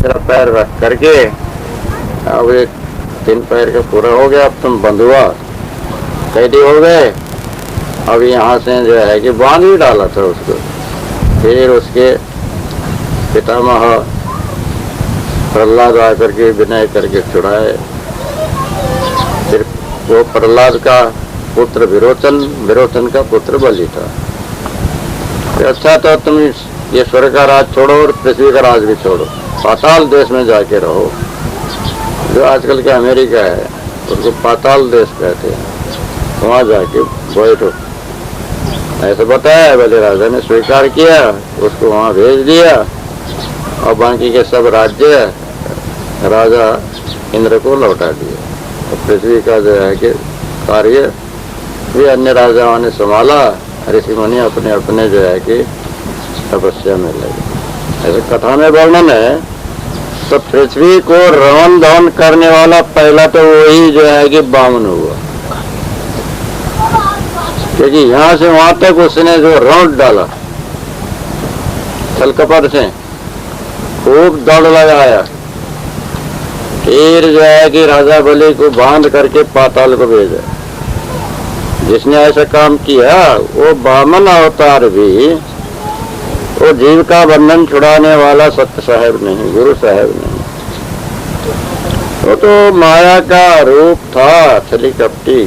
तीसरा पैर रख करके अब एक 3 पैर का पूरा हो गया, अब तुम बंधुआ कैदी हो गए। अब यहाँ से जो है कि बांध भी डाला था उसको। फिर उसके पितामह प्रहलाद आकर के विनय करके छुड़ाए। फिर वो प्रहलाद का पुत्र विरोचन, विरोचन का पुत्र बलि था। तो अच्छा तो तुम ये स्वर्ग का राज छोड़ो और पृथ्वी का राज भी छोड़ो, पाताल देश में जाके रहो, जो आजकल के अमेरिका है उसको पाताल देश कहते हैं, वहाँ जाके बैठो ऐसा बताया। बलि राजा ने स्वीकार किया, उसको वहाँ भेज दिया और बाकी के सब राज्य राजा इंद्र को लौटा दिए। और पृथ्वी का जो है कि कार्य भी अन्य राजाओं ने संभाला। ऋषि मुनि अपने अपने जो है कि तपस्या में लगे। ऐसे कथा में वर्णन है। तो पृथ्वी को रवन दहन करने वाला पहला तो वही जो है कि बामन हुआ, क्योंकि यहाँ से वहां तक उसने जो रौंद डाला छलकपट से, खूब दौड़ लगाया। फिर जो है कि राजा बलि को बांध करके पाताल को भेजा। जिसने ऐसा काम किया वो बामन अवतार भी, वो जीव का बंधन छुड़ाने वाला सत्य साहेब नहीं, गुरु साहेब नहीं, वो तो माया का रूप था, छली कपटी।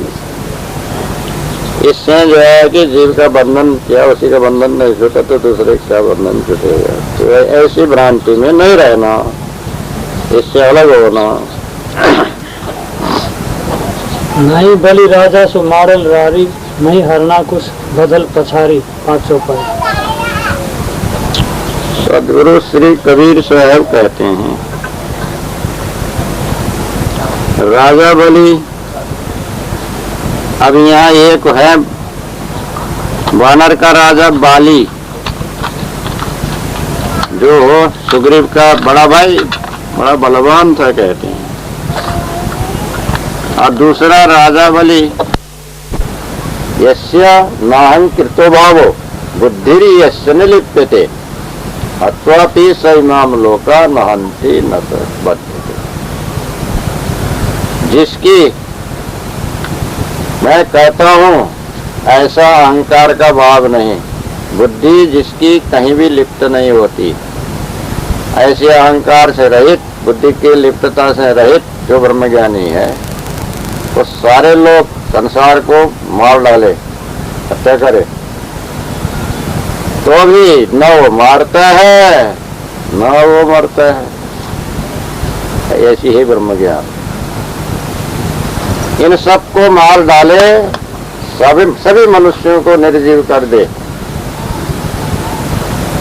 इससे जो है कि जीव का बंधन किया, उसी का बंधन नहीं छूटा तो दूसरे का बंधन छूटेगा। तो ऐसी भ्रांति में नहीं रहना, इससे अलग होना। नहीं बलि राजा सो मारल रारी, नहीं हरना कुछ बदल पछारी। 500 पर सदगुरु श्री कबीर साहब कहते हैं, राजा बलि, अब यहाँ एक है वानर का राजा बाली, जो सुग्रीव का बड़ा भाई, बड़ा बलवान था कहते हैं। और दूसरा राजा बलि, यस्य नाहं कृतो भावो बुद्धिरि यस्य न लिप्यते अत्वापि स इमाम लोका नहन्ति न बध्यते। जिसकी मैं कहता हूँ ऐसा अहंकार का भाव नहीं, बुद्धि जिसकी कहीं भी लिप्त नहीं होती, ऐसे अहंकार से रहित, बुद्धि की लिप्तता से रहित जो ब्रह्मज्ञानी है, वो सारे लोग संसार को मार डाले, हत्या करे, तो भी न वो मारता है न वो मरता है। ऐसी ही ब्रह्मज्ञान इन सबको मार डाले, सभी मनुष्यों को निर्जीव कर दे,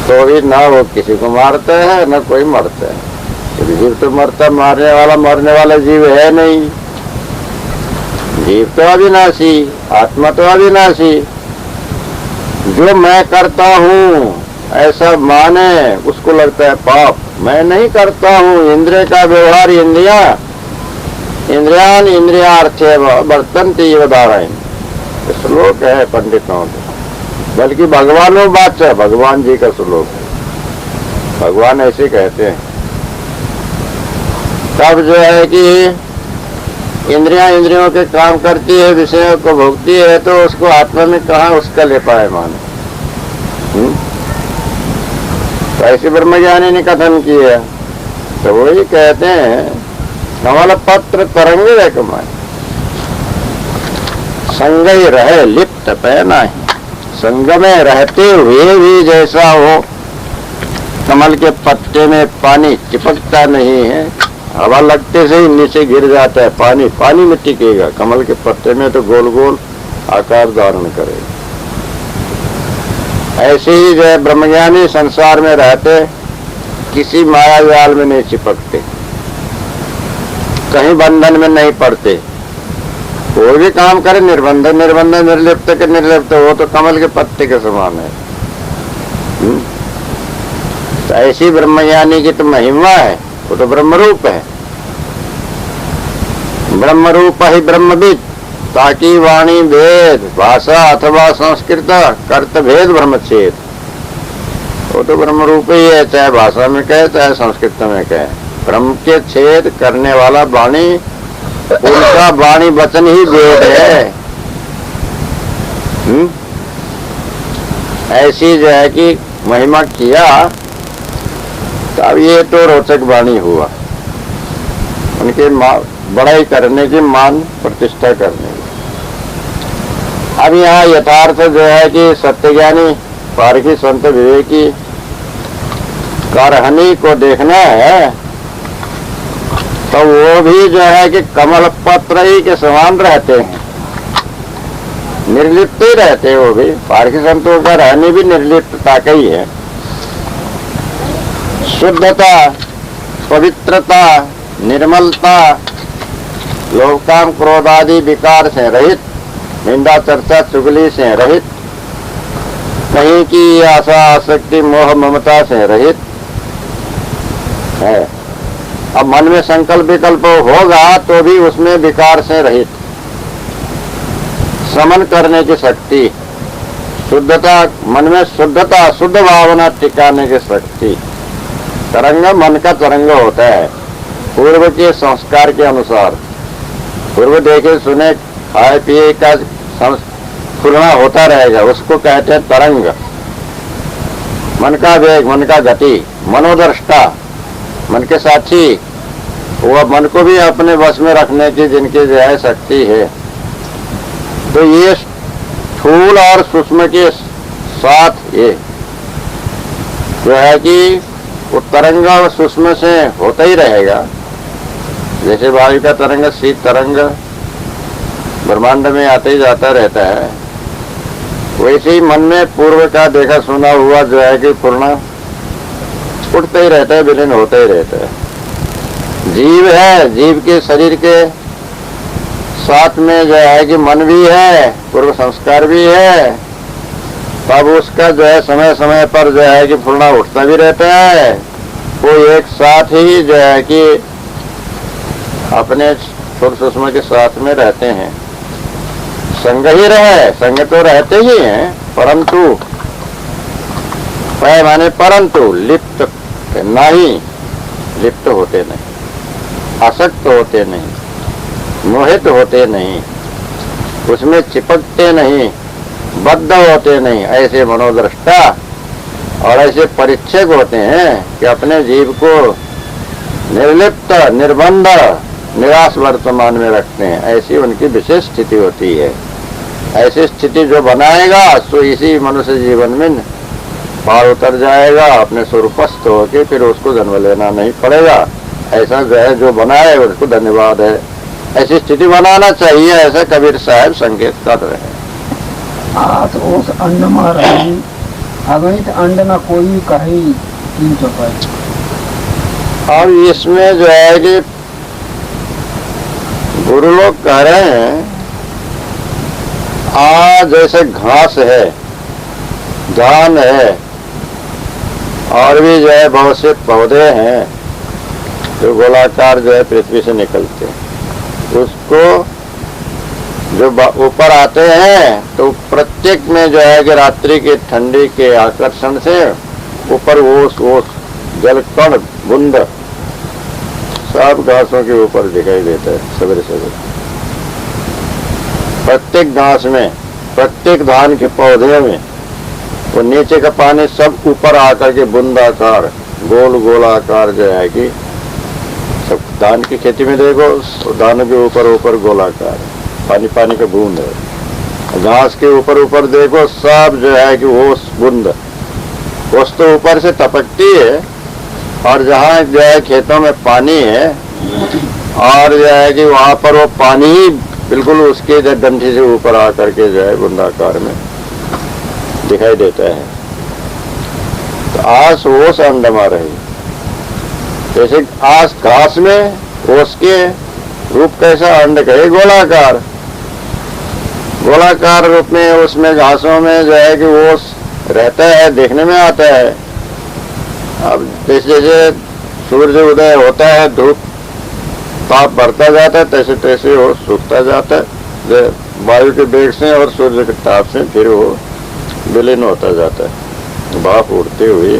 तो भी न वो किसी को मारता है न कोई मरता है। जीव तो मरता, मरने वाला जीव है नहीं। जीव तो अविनाशी, आत्मा तो अविनाशी। जो मैं करता हूँ ऐसा माने उसको लगता है पाप। मैं नहीं करता हूँ। इंद्रिय का व्यवहार इंद्रियान इंद्रियार्थे वर्तन्ते इव धारयन्, श्लोक है पंडितों का, बल्कि भगवानों बात है, भगवान जी का श्लोक है। भगवान ऐसे कहते हैं। तब जो है कि इंद्रियों के काम करती है, विषयों को भोगती है, तो उसको आत्मा में कहाँ उसका ले पाए माने। तो ऐसे ब्रह्मज्ञानी ने कथन किया। तो वही कहते हैं, कमल पत्र तरंग कमाए संग ही रहे लिप्त पहना ही। संग में रहते हुए भी जैसा हो, कमल के पत्ते में पानी चिपकता नहीं है, हवा लगते से ही नीचे गिर जाता है पानी, पानी में टिकेगा। कमल के पत्ते में तो गोल गोल आकार धारण करेगा। ऐसे ही जो है ब्रह्मज्ञानी संसार में रहते, किसी माया जाल में नहीं चिपकते, कहीं बंधन में नहीं पड़ते। कोई भी काम करे निर्बंधन निर्लिप्त के निर्लिप्त, वो तो कमल के पत्ते के समान है। तो ऐसी ब्रह्मज्ञानी की तो महिमा है, वो तो ब्रह्मरूप है। ब्रह्मरूप ही ब्रह्मविद, ताकि वाणी भेद भाषा अथवा संस्कृत कर्त भेद ब्रह्मच्छेद। वो तो ब्रह्मरूप ही है, चाहे भाषा में कहे चाहे संस्कृत में कहे। ब्रह्म के छेद करने वाला वाणी, उनका वाणी वचन ही वेद है। ऐसी जो है कि महिमा किया, तब ये तो रोचक वाणी हुआ, उनके बड़ाई करने की, मान प्रतिष्ठा करने की। अब यहाँ यथार्थ जो है कि सत्यज्ञानी पारखी संत विवेकी कारहनी को देखना है, तो वो भी जो है कि कमल पत्र ही के समान रहते हैं, निर्लिप्त ही रहते हैं। वो भी पारखी संतों का रहनी भी निर्लिप्तता का ही है। शुद्धता, पवित्रता, निर्मलता, लोभ काम क्रोध आदि विकार से रहित, निंदा चर्चा चुगली से रहित, कहीं की आशा आसक्ति मोह ममता से रहित है। अब मन में संकल्प विकल्प होगा तो भी उसमें विकार से रहित, समन करने की शक्ति, शुद्धता, मन में शुद्धता, शुद्ध भावना टिकाने की शक्ति। तरंग मन का तरंग होता है पूर्व के संस्कार के अनुसार। पूर्व देखे सुने खाए पिए का फुलना होता रहेगा, उसको कहते हैं तरंग। मन का वेग, मन का गति, मनोदृष्टा, मन के साथी, वह मन को भी अपने वश में रखने की जिनकी जो है शक्ति है। तो ये स्थूल और सूक्ष्म के साथ ये जो है कि वो तरंग और सूक्ष्म से होता ही रहेगा। जैसे वायु का तरंग, शीत तरंग ब्रह्मांड में आते ही जाता रहता है, वैसे ही मन में पूर्व का देखा सुना हुआ जो है कि पूर्ण उठते ही रहता है, विलीन होता ही रहता है। जीव है, जीव के शरीर के साथ में जो है कि मन भी है, पूर्व संस्कार भी है, तब उसका जो है समय समय पर जो है कि पूर्ण उठता भी रहता है। वो एक साथ ही जो है कि अपने स्थूल सूक्ष्म के साथ में रहते हैं। संग ही रहे, संग तो रहते ही हैं, परंतु माने परंतु लिप्त नहीं, लिप्त होते नहीं, आसक्त होते नहीं, मोहित होते नहीं, उसमें चिपकते नहीं, बद्ध होते नहीं। ऐसे मनोदृष्टा और ऐसे परीक्षक होते हैं कि अपने जीव को निर्लिप्त, निर्बंध, निराश वर्तमान में रखते हैं। ऐसी उनकी विशेष स्थिति होती है। ऐसी स्थिति जो बनाएगा सो इसी मनुष्य जीवन में पार उतर जाएगा, अपने स्वरूपस्थ होके फिर उसको जन्म लेना नहीं पड़ेगा। ऐसा जो है जो बनाए उसको धन्यवाद है। ऐसी स्थिति बनाना चाहिए, ऐसा कबीर साहब संकेत कर रहे हैं। आज उस अंड में रही अगणित अंड न कोई कही तीन चौपाई। और इसमें जो है कि गुरु लोग कह रहे हैं, आज जैसे घास है, धान है, और भी जो है बहुत से पौधे हैं जो गोलाकार जो है पृथ्वी से निकलते हैं, उसको जो ऊपर आते हैं तो प्रत्येक में जो है कि रात्रि की ठंडी के आकर्षण से ऊपर ओस ओस जल कण बूंद सब घासों के ऊपर दिखाई देता है सवेरे सवेरे। प्रत्येक घास में, प्रत्येक धान के पौधे में वो नीचे का पानी सब ऊपर आकर के बूंदाकार गोल गोलाकार जो है कि सब धान की खेती में देखो, धान के ऊपर ऊपर गोलाकार पानी पानी का बूंद है। घास के ऊपर ऊपर देखो सब जो है कि ओस बूंद, ओस तो ऊपर से टपकती है, और जहाँ जो है खेतों में पानी है और जो है कि वहाँ पर वो पानी ही बिल्कुल उसके डंठी से ऊपर आकर के जो है बूंदाकार में दिखाई देता है। तो आस ओस अंडमा रही, जैसे आस घास में, ओस के रूप कैसा, अंड कहे गोलाकार, गोलाकार रूप में उसमें घासों में जो है कि ओस रहता है, देखने में आता है। अब जैसे जैसे सूर्य उदय होता है, धूप ताप बढ़ता जाता है, तैसे तैसे वो सूखता जाता है वायु के वेग से और सूर्य के ताप से, फिर वो विलीन होता जाता है, भाप उड़ते हुए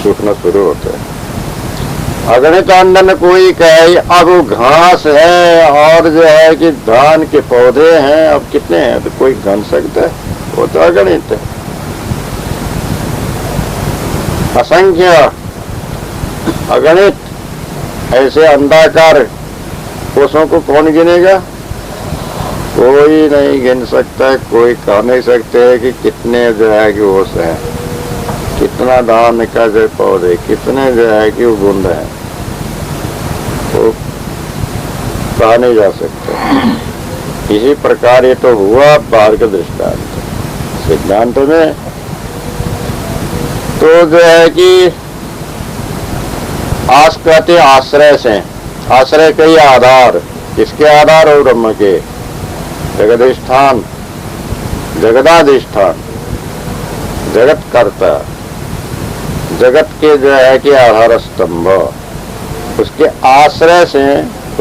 सूखना शुरू होता है। अगणित अंडन कोई कहे अब वो घास है और जो है कि धान के पौधे हैं, अब कितने हैं तो कोई गन सकता है, वो तो अगणित है। असंख्य अगणित ऐसे अंडाकार कोषों को कौन गिनेगा? कोई नहीं गिन सकता, कोई कह नहीं सकते कि कितने जो है कि ओस है, कितना धान का जो पौधे, कितने जो है कि वो बूंद है, वो कहा नहीं जा सकता। इसी प्रकार ये तो हुआ बाहर का दृष्टांत। सिद्धांत में तो जो है कि आस कहते आश्रय से, आश्रय कई आधार, किसके आधार हो? ब्रह्म के। जगदिष्ठान, जगदाधिष्ठान, जगत कर्ता, जगत के जो है कि आधार स्तंभ, उसके आश्रय से,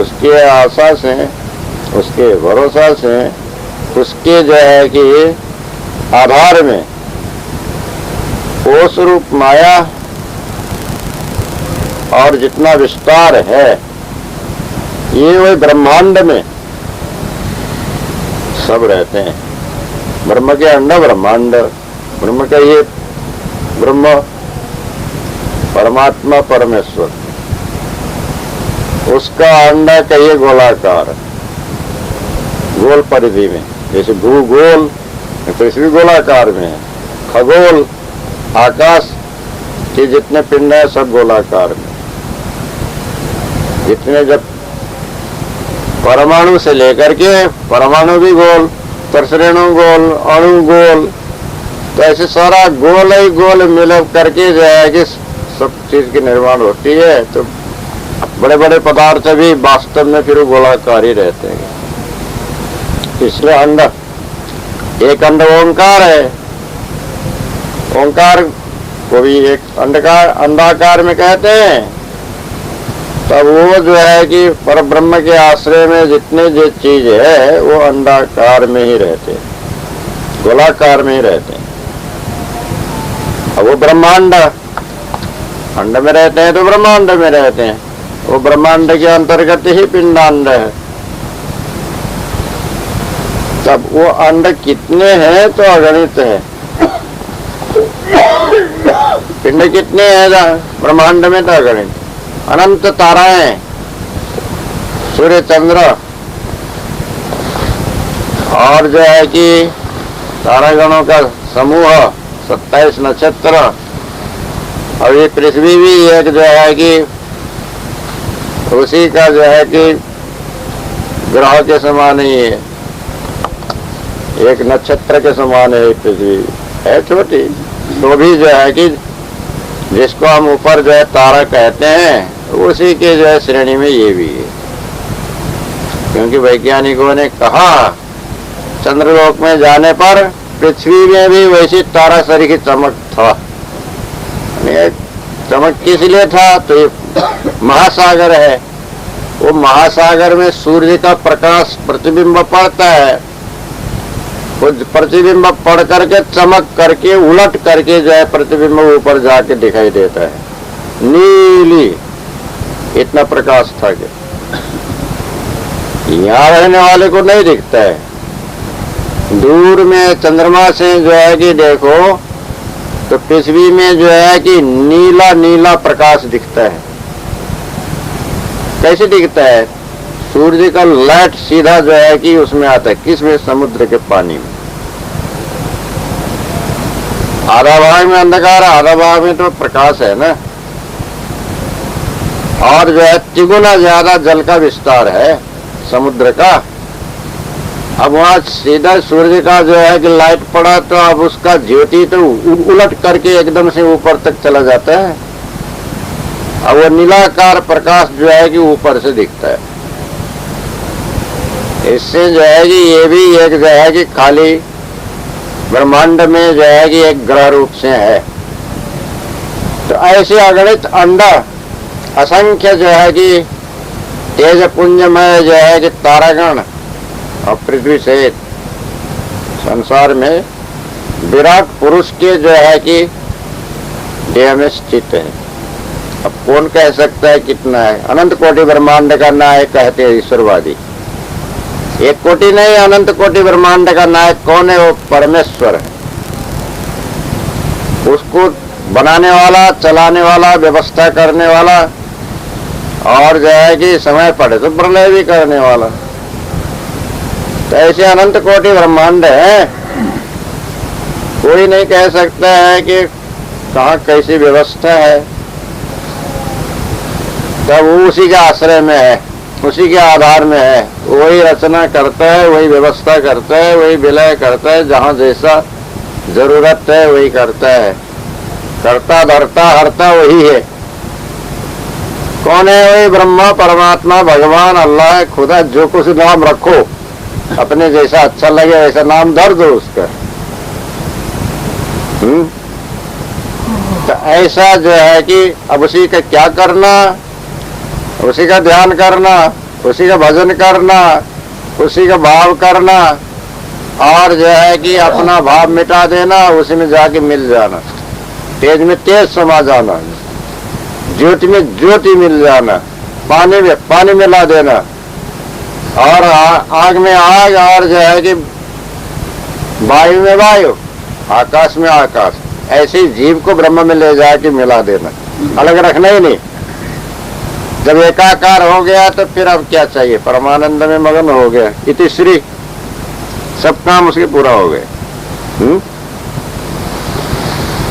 उसके आशा से, उसके भरोसा से, उसके जो है कि आधार में कोष रूप माया और जितना विस्तार है, ये वही ब्रह्मांड में सब रहते हैं। ब्रह्म के अंड ब्रह्मांड, ब्रह्म का ये ब्रह्म परमात्मा परमेश्वर, उसका अंडा कहिए गोलाकार, गोल परिधि में, जैसे भूगोल पृथ्वी गोलाकार में है, खगोल आकाश के जितने पिंड है सब गोलाकार में। जितने जब परमाणु से लेकर के, परमाणु भी गोल, परश्रेणु गोल, अणु गोल, तो ऐसे सारा गोल ही गोल मिलक करके जो है कि सब चीज की निर्माण होती है। तो बड़े बड़े पदार्थ भी वास्तव में फिर गोलाकार ही रहते हैं। इसलिए अंड, एक अंड ओंकार है, ओंकार को भी एक अंडाकार में कहते हैं। तब वो जो है कि पर ब्रह्म के आश्रय में जितने जो चीज है वो अंडाकार में ही रहते हैं, गोलाकार में ही रहते हैं। अब वो ब्रह्मांड अंड में रहते हैं तो ब्रह्मांड में रहते हैं, वो ब्रह्मांड के अंतर्गत ही पिंडांड है। तब वो अंड कितने हैं तो अगणित है। पिंड कितने हैं ब्रह्मांड में तो अगणित। अनंत ताराएं, सूर्य चंद्र और जो है कि तारागणों का समूह, 27 नक्षत्र, और ये पृथ्वी भी एक जो है कि उसी का जो है कि ग्रह के समान ही है, एक नक्षत्र के समान है। पृथ्वी है छोटी, तो भी जो है कि जिसको हम ऊपर जो है तारा कहते हैं, उसी के जो है श्रेणी में ये भी है। क्योंकि वैज्ञानिकों ने कहा चंद्रलोक में जाने पर पृथ्वी में भी वैसी तारा सरी की चमक था। चमक किस लिए था? तो ये महासागर है, वो महासागर में सूर्य का प्रकाश प्रतिबिंब पड़ता है, वो प्रतिबिंब पड़ करके चमक करके उलट करके जो है प्रतिबिंब ऊपर जाके दिखाई देता है, नीली, इतना प्रकाश था कि यहाँ रहने वाले को नहीं दिखता है। दूर में चंद्रमा से जो है कि देखो तो पृथ्वी में जो है कि नीला नीला प्रकाश दिखता है। कैसे दिखता है? सूर्य का लाइट सीधा जो है कि उसमें आता है, किसमें? समुद्र के पानी में। आधा भाग में अंधकार, आधा भाग में तो प्रकाश है ना। और जो है तिगुना ज्यादा जल का विस्तार है समुद्र का। अब वहां सीधा सूर्य का जो है कि लाइट पड़ा तो अब उसका ज्योति तो उलट करके एकदम से ऊपर तक चला जाता है। अब वो नीलाकार प्रकाश जो है कि ऊपर से दिखता है। इससे जो है कि ये भी एक जो है कि खाली ब्रह्मांड में जो है कि एक ग्रह रूप से है। तो ऐसे अगणित अंडा असंख्य जो है कि तेज पुंजमय जो है कि तारागण और पृथ्वी सहित संसार में विराट पुरुष के जो है कि देह में स्थित है। अब कौन कह सकता है कितना है? अनंत कोटि ब्रह्मांड का नायक कहते हैं ईश्वरवादी। एक कोटि नहीं, अनंत कोटि ब्रह्मांड का नायक कौन है? वो परमेश्वर है। उसको बनाने वाला, चलाने वाला, व्यवस्था करने वाला, और जो है कि समय पड़े तो प्रलय भी करने वाला। तो ऐसे अनंत कोटि ब्रह्मांड है, कोई नहीं कह सकता है कि कहाँ कैसी व्यवस्था है। तब वो उसी के आश्रय में है, उसी के आधार में है। वही रचना करता है, वही व्यवस्था करता है, वही विलय करता है। जहाँ जैसा जरूरत है वही करता है। करता धरता हरता वही है। कौन है? वही ब्रह्मा, परमात्मा, भगवान, अल्लाह, खुदा। जो कुछ नाम रखो, अपने जैसा अच्छा लगे वैसा नाम धर दो उसका। तो ऐसा जो है कि अब उसी का क्या करना, उसी का ध्यान करना, उसी का भजन करना, उसी का भाव करना, और जो है कि अपना भाव मिटा देना, उसी में जाके मिल जाना, तेज में तेज समा जाना, ज्योति में ज्योति मिल जाना, पानी में पानी मिला देना, और आग में आग, और जो है कि वायु में वायु, आकाश में आकाश। ऐसे ही जीव को ब्रह्म में ले जाके मिला देना, अलग रखना ही नहीं। जब एकाकार हो गया तो फिर अब क्या चाहिए? परमानंद में मगन हो गया, इति श्री, सब काम उसके पूरा हो गए।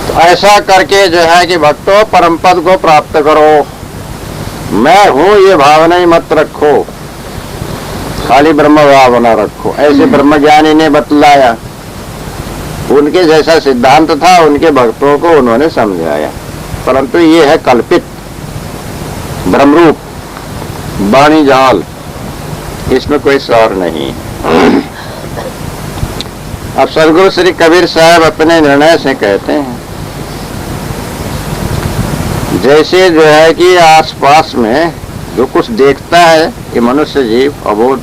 तो ऐसा करके जो है कि भक्तों परम पद को प्राप्त करो। मैं हूं ये भावना ही मत रखो, खाली ब्रह्म भावना रखो। ऐसे ब्रह्मज्ञानी ने बतलाया, उनके जैसा सिद्धांत था, उनके भक्तों को उन्होंने समझाया। परंतु ये है कल्पित ब्रह्मरूप वाणी जाल, इसमें कोई सार नहीं। अब सदगुरु श्री कबीर साहब अपने निर्णय से कहते हैं, जैसे जो है कि आसपास में जो कुछ देखता है कि मनुष्य जीव अबोध,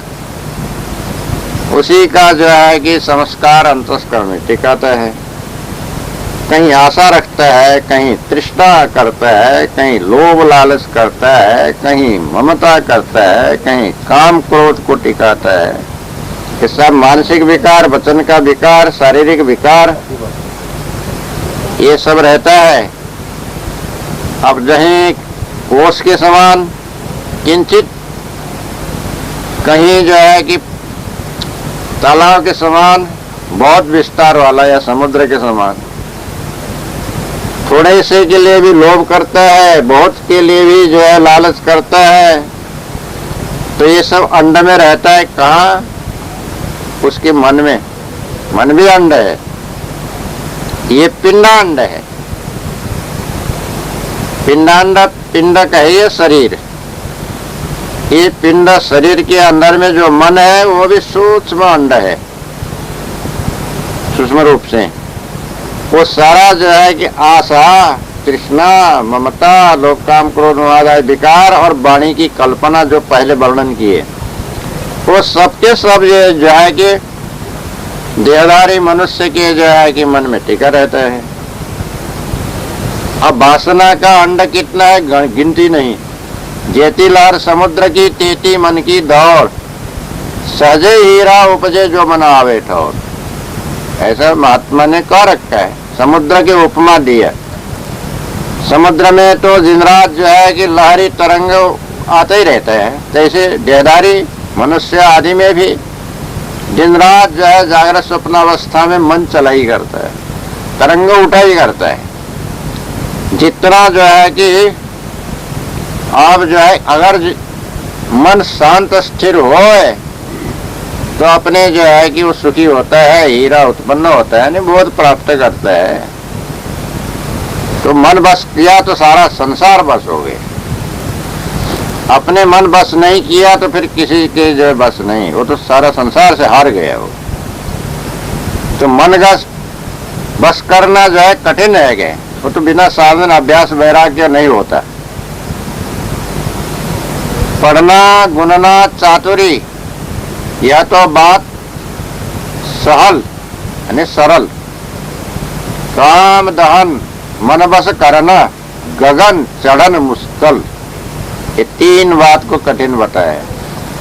उसी का जो है कि संस्कार अंतस्करण में टिकाता है। कहीं आशा रखता है, कहीं तृष्णा करता है, कहीं लोभ लालच करता है, कहीं ममता करता है, कहीं काम क्रोध को टिकाता है। ये सब मानसिक विकार, वचन का विकार, शारीरिक विकार, ये सब रहता है। अब जहीं कोष के समान किंचित, कहीं जो है कि तालाब के समान बहुत विस्तार वाला, या समुद्र के समान। थोड़े से के लिए भी लोभ करता है, बहुत के लिए भी जो है लालच करता है। तो ये सब अंड में रहता है। कहाँ? उसके मन में। मन भी अंड है, ये पिंडांड है। पिंडांड, पिंड कहिए शरीर। ये पिंड शरीर के अंदर में जो मन है वो भी सूक्ष्म अंड है, सूक्ष्म रूप से। वो सारा जो है कि आशा, तृष्णा, ममता, लोभ काम क्रोध आदि विकार और वाणी की कल्पना जो पहले वर्णन किए, वो सबके सब ये जो है कि देहधारी मनुष्य के जो है कि मन में टिका रहता है। अब वासना का अंड कितना है गिनती नहीं। जेती लहर समुद्र की, तेती मन की दौड़, सहजे हीरा उपजे जो मन आवे ठौर। ऐसा महात्मा ने कह रखा है, समुद्र की उपमा दिया। समुद्र में तो दिन रात जो है कि लहरी तरंग आते ही रहते हैं, जैसे देहधारी मनुष्य आदि में भी दिन रात जो है जागृत स्वप्नावस्था में मन चला ही करता है, तरंग उठा ही करता है। जितना जो है कि आप जो है अगर मन शांत स्थिर होए तो अपने जो है कि वो सुखी होता है, हीरा उत्पन्न होता है, बोध प्राप्त करता है। तो मन बस किया तो सारा संसार बस हो गया। अपने मन बस नहीं किया तो फिर किसी के जो बस नहीं, वो तो सारा संसार से हार गया वो। तो मन का बस करना जो है कठिन है गए, वो तो बिना साधन अभ्यास वैराग्य नहीं होता। पढ़ना, गुनना, चातुरी, यह तो बात सहल यानी सरल। काम दहन, मन बस करना, गगन चढ़न कौशल, ये तीन बात को कठिन बताया।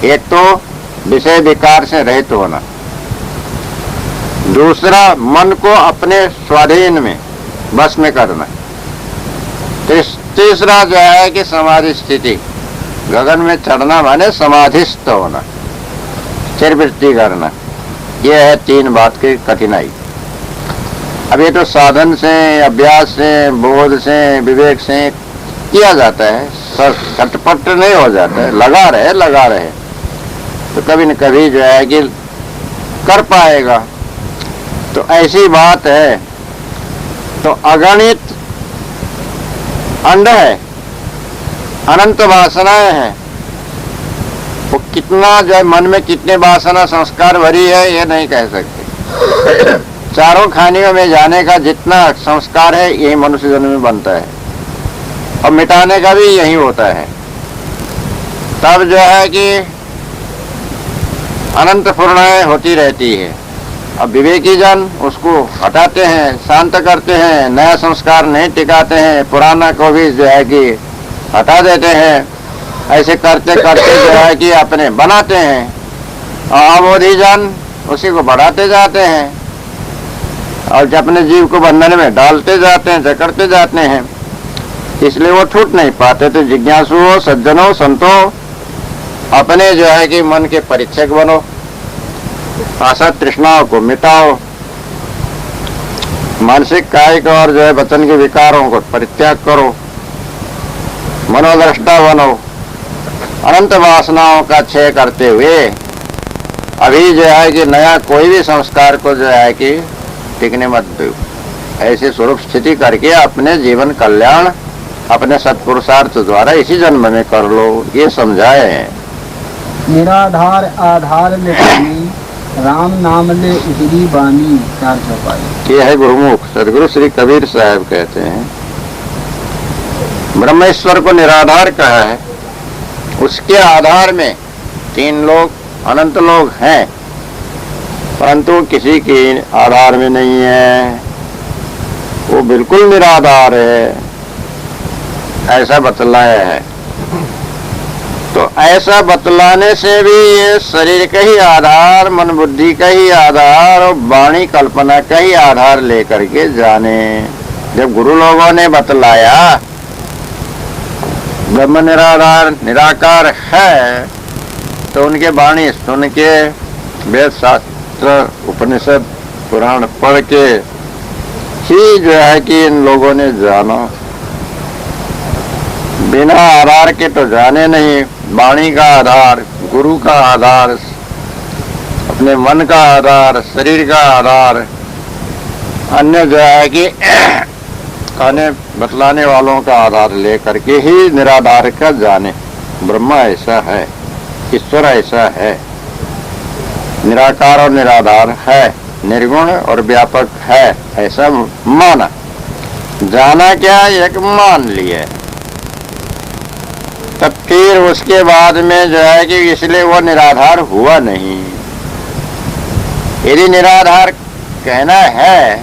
एक तो विषय विकार से रहित होना, दूसरा मन को अपने स्वाधीन में बस में करना, तीसरा जो है कि समाधि स्थिति, गगन में चढ़ना माने समाधिस्थ होना, चिरवृत्ति करना। यह है तीन बात की कठिनाई। अब ये तो साधन से, अभ्यास से, बोध से, विवेक से किया जाता है, झटपट नहीं हो जाता है, लगा रहे तो कभी न कभी जो है कि कर पाएगा। तो ऐसी बात है। तो अगणित अंड है, अनंत वासनाएं हैं, वो कितना जो है मन में कितने वासना संस्कार भरी है ये नहीं कह सकते। चारों खानियों में जाने का जितना संस्कार है यही मनुष्य जन्म में बनता है और मिटाने का भी यही होता है। तब जो है कि अनंत पूर्णाएं होती रहती है। अब विवेकी जन उसको हटाते हैं, शांत करते हैं, नया संस्कार नहीं टिकाते हैं, पुराना को भी जो है कि हटा देते हैं। ऐसे करते करते जो है कि अपने बनाते हैं और अबोधी जन उसी को बढ़ाते जाते हैं और अपने जीव को बंधन में डालते जाते हैं, जकड़ते जाते हैं, इसलिए वो छूट नहीं पाते। तो जिज्ञासुओं, सज्जनों, संतों, अपने जो है कि मन के परीक्षक बनो, आशा तृष्णाओं को मिटाओ, मानसिक, कायिक और जो है वचन के विकारों को परित्याग करो, मनोदृष्टा बनो, अनंत वासनाओं का क्षय करते हुए अभी जो है कि नया कोई भी संस्कार को जो है कि टिकने मत दो। ऐसे स्वरूप स्थिति करके अपने जीवन कल्याण अपने सत्पुरुषार्थ द्वारा इसी जन्म में कर लो, ये समझाए हैं। निराधार आधार ले पानी, राम नाम ले उतरी बानी, 4 चौपाई। ये है गुरुमुख सदगुरु श्री कबीर साहब कहते हैं। ब्रह्मेश्वर को निराधार कहा है, उसके आधार में 3 लोग, अनंत लोग हैं, परंतु किसी के आधार में नहीं है, वो बिल्कुल निराधार है, ऐसा बतलाया है। तो ऐसा बतलाने से भी ये शरीर का ही आधार, मन बुद्धि का ही आधार और वाणी कल्पना का ही आधार लेकर के जाने। जब गुरु लोगों ने बतलाया ब्रह्म निराधार निराकार है, तो उनके वाणी सुन के, वेद शास्त्र उपनिषद पुराण पढ़ के ही जो है कि इन लोगों ने जाना। बिना आधार के तो जाने नहीं। वाणी का आधार, गुरु का आधार, अपने मन का आधार, शरीर का आधार, अन्य जो है कि कहने बतलाने वालों का आधार लेकर के ही निराधार का जाने। ब्रह्मा ऐसा है, ईश्वर ऐसा है, निराकार और निराधार है, निर्गुण और व्यापक है, ऐसा माना। जाना क्या, एक मान लिया। तब फिर उसके बाद में जो है कि इसलिए वो निराधार हुआ नहीं। यदि निराधार कहना है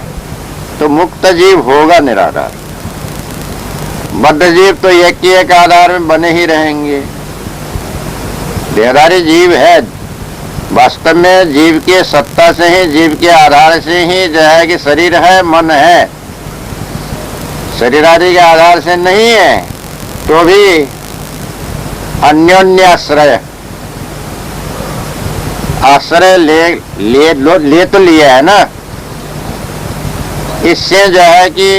तो मुक्त जीव होगा निराधार। बद्ध जीव तो एक ही एक आधार में बने ही रहेंगे। देहधारी जीव है, वास्तव में जीव के सत्ता से ही, जीव के आधार से ही जो है कि शरीर है, मन है, शरीर आदि के आधार से नहीं है। तो भी अन्योन्याश्रय, आश्रय ले तो लिया है ना। इससे जो है कि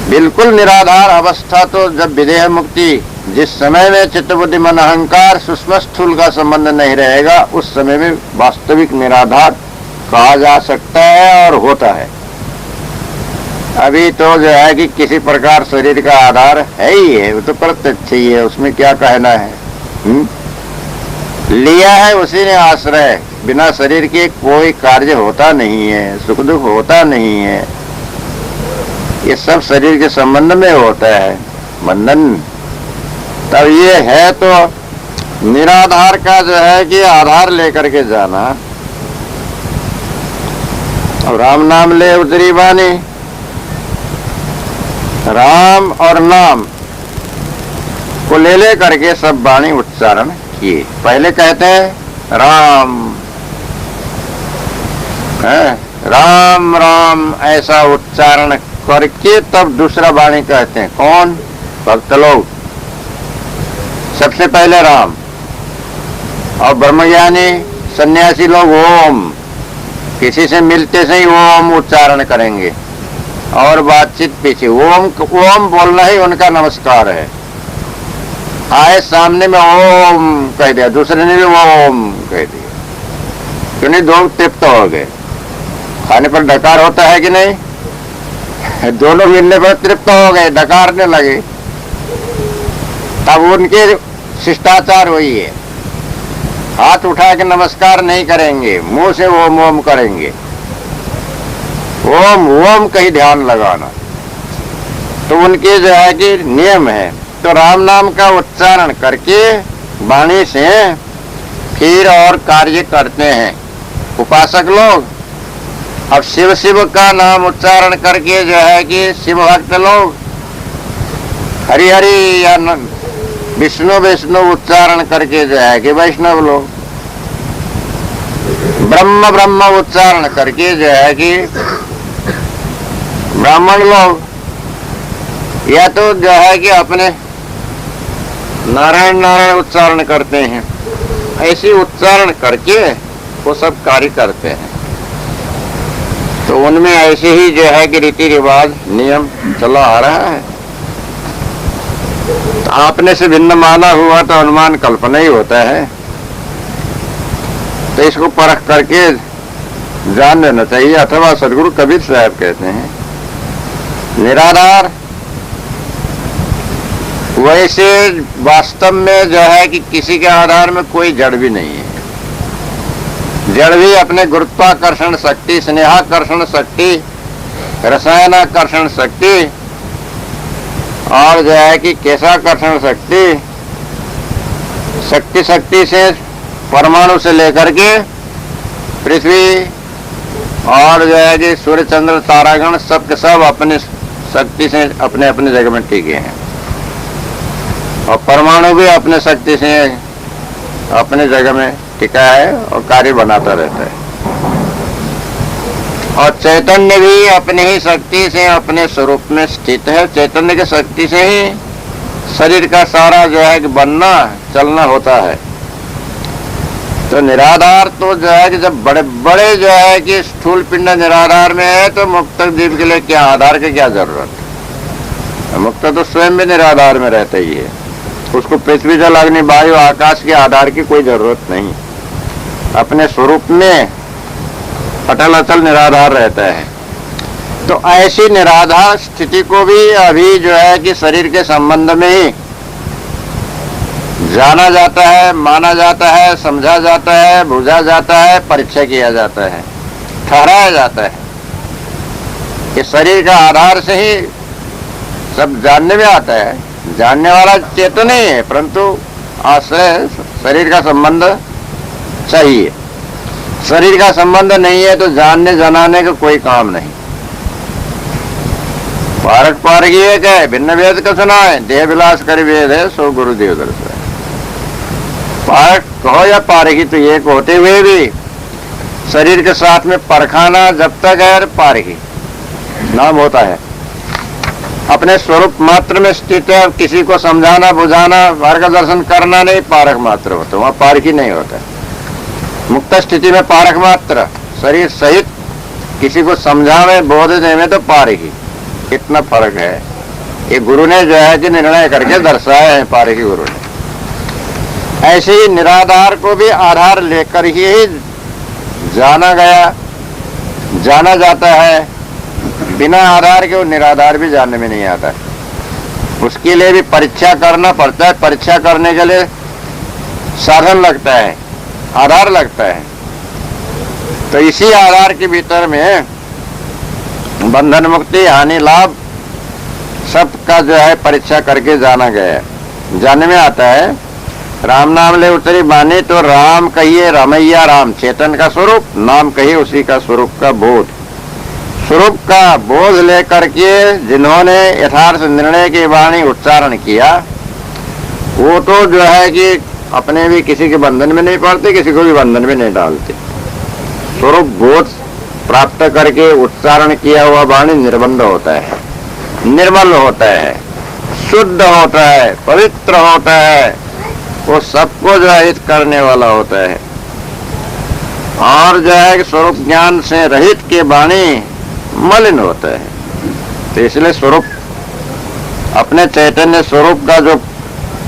बिल्कुल निराधार अवस्था तो जब विदेह मुक्ति, जिस समय में चित्त बुद्धि मन अहंकार सूक्ष्म स्थूल का संबंध नहीं रहेगा, उस समय में वास्तविक निराधार कहा जा सकता है और होता है। अभी तो जो है कि किसी प्रकार शरीर का आधार है ही है, वो तो प्रत्यक्ष ही है, उसमें क्या कहना है। लिया है उसी ने आश्रय, बिना शरीर के कोई कार्य होता नहीं है, सुख दुख होता नहीं है, ये सब शरीर के संबंध में होता है बंधन। तब ये है तो निराधार का जो है कि आधार लेकर के जाना। और राम नाम ले उतरी बानी, राम और नाम को ले करके सब वाणी उच्चारण किए। पहले कहते हैं राम है, राम राम ऐसा उच्चारण करके तब दूसरा वाणी कहते हैं। कौन? भक्त लोग। सबसे पहले राम, और ब्रह्मज्ञानी सन्यासी लोग ओम, किसी से मिलते से ही ओम उच्चारण करेंगे और बातचीत पीछे। ओम ओम बोलना ही उनका नमस्कार है। आए सामने में ओम कह दिया, दूसरे ने भी ओम कह दिया, क्यों नहीं? दो तृप्त हो गए। खाने पर डकार होता है कि नहीं? दोनों मिलने पर तृप्त हो गए, डकारने लगे। तब उनके शिष्टाचार वही है, हाथ उठा के नमस्कार नहीं करेंगे, मुंह से ओम ओम करेंगे। ओम ओम कहीं ध्यान लगाना तो उनके जो है कि नियम है। तो राम नाम का उच्चारण करके वाणी से फिर और कार्य करते हैं उपासक लोग। अब शिव शिव का नाम उच्चारण करके जो है कि शिव भक्त लोग, हरि हरि या विष्णु विष्णु उच्चारण करके जो है कि वैष्णव लोग, ब्रह्म ब्रह्म उच्चारण करके जो है कि ब्राह्मण लोग, या तो जो है कि अपने नारायण नारायण उच्चारण करते हैं। ऐसी उच्चारण करके वो सब कार्य करते हैं। तो उनमें ऐसे ही जो है कि रीति रिवाज नियम चला आ रहा है। तो आपने से भिन्न माना हुआ तो अनुमान कल्पना ही होता है। तो इसको परख करके जान लेना चाहिए। अथवा सदगुरु कबीर साहब कहते हैं निराधार वैसे वास्तव में जो है कि किसी के आधार में कोई जड़ भी नहीं है। जड़ भी अपने गुरुत्वाकर्षण शक्ति, स्नेहाकर्षण शक्ति, रसायनाकर्षण शक्ति और जो है कि केशाकर्षण शक्ति, शक्ति से परमाणु से लेकर के पृथ्वी और जो है कि सूर्य चंद्र तारागण सब के सब अपने शक्ति से अपने अपने जगह में टिके हैं। और परमाणु भी अपने शक्ति से अपने जगह में टिका है और कार्य बनाता रहता है। और चैतन्य भी अपनी ही शक्ति से अपने स्वरूप में स्थित है। चैतन्य की शक्ति से ही शरीर का सारा जो है कि बनना चलना होता है। तो निराधार तो जो है कि जब बड़े बड़े जो है कि स्थूल पिंड निराधार में है तो मुक्त जीव के लिए क्या आधार की क्या जरूरत है? मुक्त तो स्वयं भी निराधार में रहता ही है। उसको पृथ्वी जल अग्नि वायु आकाश के आधार की कोई जरूरत नहीं। अपने स्वरूप में अटल अचल निराधार रहता है। तो ऐसी निराधार स्थिति को भी अभी जो है कि शरीर के संबंध में ही जाना जाता है, माना जाता है, समझा जाता है, बुझा जाता है, परीक्षा किया जाता है, ठहराया जाता है। कि शरीर का आधार से ही सब जानने में आता है। जानने वाला चेतन ही है, परंतु आश्रय शरीर का संबंध चाहिए। शरीर का संबंध नहीं है तो जानने जनाने का कोई काम नहीं। पारक पारगी एक है, भिन्न वेद का सुना है, देह विलास कर वेद है, सो गुरुदेव दर्शन। पारक कहो या पारगी तो एक होते हुए भी शरीर के साथ में परखाना जब तक है पारगी नाम होता है। अपने स्वरूप मात्र में स्थित है। किसी को समझाना बुझाना मार्गदर्शन करना नहीं, पारक मात्र होता, वहां पारकी नहीं होता। मुक्त स्थिति में पारक मात्र, शरीर सहित किसी को समझावे बोध देने तो पारकी। इतना फर्क है। ये गुरु ने जो है कि निर्णय करके दर्शाया है, पारकी गुरु ने। ऐसे ही निराधार को भी आधार लेकर ही जाना गया, जाना जाता है। बिना आधार के वो निराधार भी जानने में नहीं आता। उसके लिए भी परीक्षा करना पड़ता है। परीक्षा करने के लिए साधन लगता है, आधार लगता है। तो इसी आधार के भीतर में बंधन मुक्ति हानि लाभ सबका जो है परीक्षा करके जाना गया है। जानने में आता है राम नाम ले उतरी बानी, तो राम कहिए रामैया राम चेतन का स्वरूप, नाम कहिए उसी का स्वरूप का बोध। स्वरूप का बोध लेकर के जिन्होंने यथार्थ निर्णय की वाणी उच्चारण किया वो तो जो है कि अपने भी किसी के बंधन में नहीं पड़ते, किसी को भी बंधन में नहीं डालते। स्वरूप बोध प्राप्त करके उच्चारण किया हुआ वाणी निर्बंध होता है, निर्मल होता है, शुद्ध होता है, पवित्र होता है, वो सबको जो है हित करने वाला होता है। और जो है कि स्वरूप ज्ञान से रहित के वाणी मलिन होता है। तो इसलिए स्वरूप, अपने चैतन्य स्वरूप का जो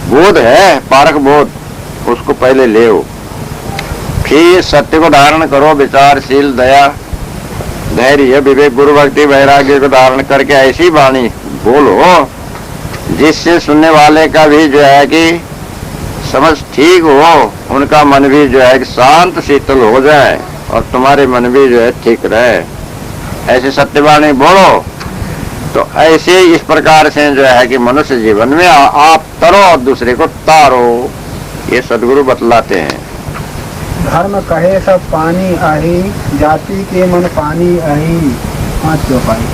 बोध है, पारक बोध, उसको पहले ले, फिर सत्य को धारण करो, विचारशील, दया, धैर्य, विवेक, गुरु भक्ति, वैराग्य को धारण करके ऐसी वाणी बोलो जिससे सुनने वाले का भी जो है कि समझ ठीक हो, उनका मन भी जो है कि शांत शीतल हो जाए और तुम्हारे मन भी जो है ठीक रहे। ऐसी सत्यवाणी बोलो। तो ऐसे इस प्रकार से जो है कि मनुष्य जीवन में आप तरो और दूसरे को तारो, ये सदगुरु बतलाते हैं। धर्म कहे सब पानी आही, जाति के मन पानी आही, 5 चौपाई।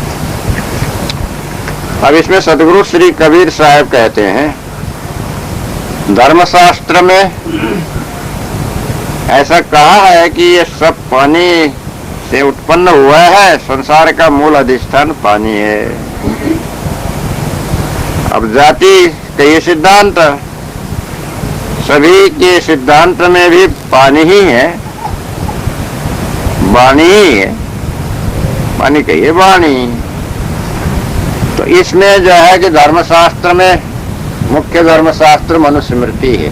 अब इसमें सदगुरु श्री कबीर साहब कहते हैं, धर्मशास्त्र में ऐसा कहा है कि ये सब पानी से उत्पन्न हुआ है, संसार का मूल अधिष्ठान पानी है। अब जाति का ये सिद्धांत, सभी के सिद्धांत में भी पानी ही है, वाणी ही है, पानी कहिए वाणी। तो इसमें जो है कि धर्मशास्त्र में मुख्य धर्मशास्त्र मनुस्मृति है।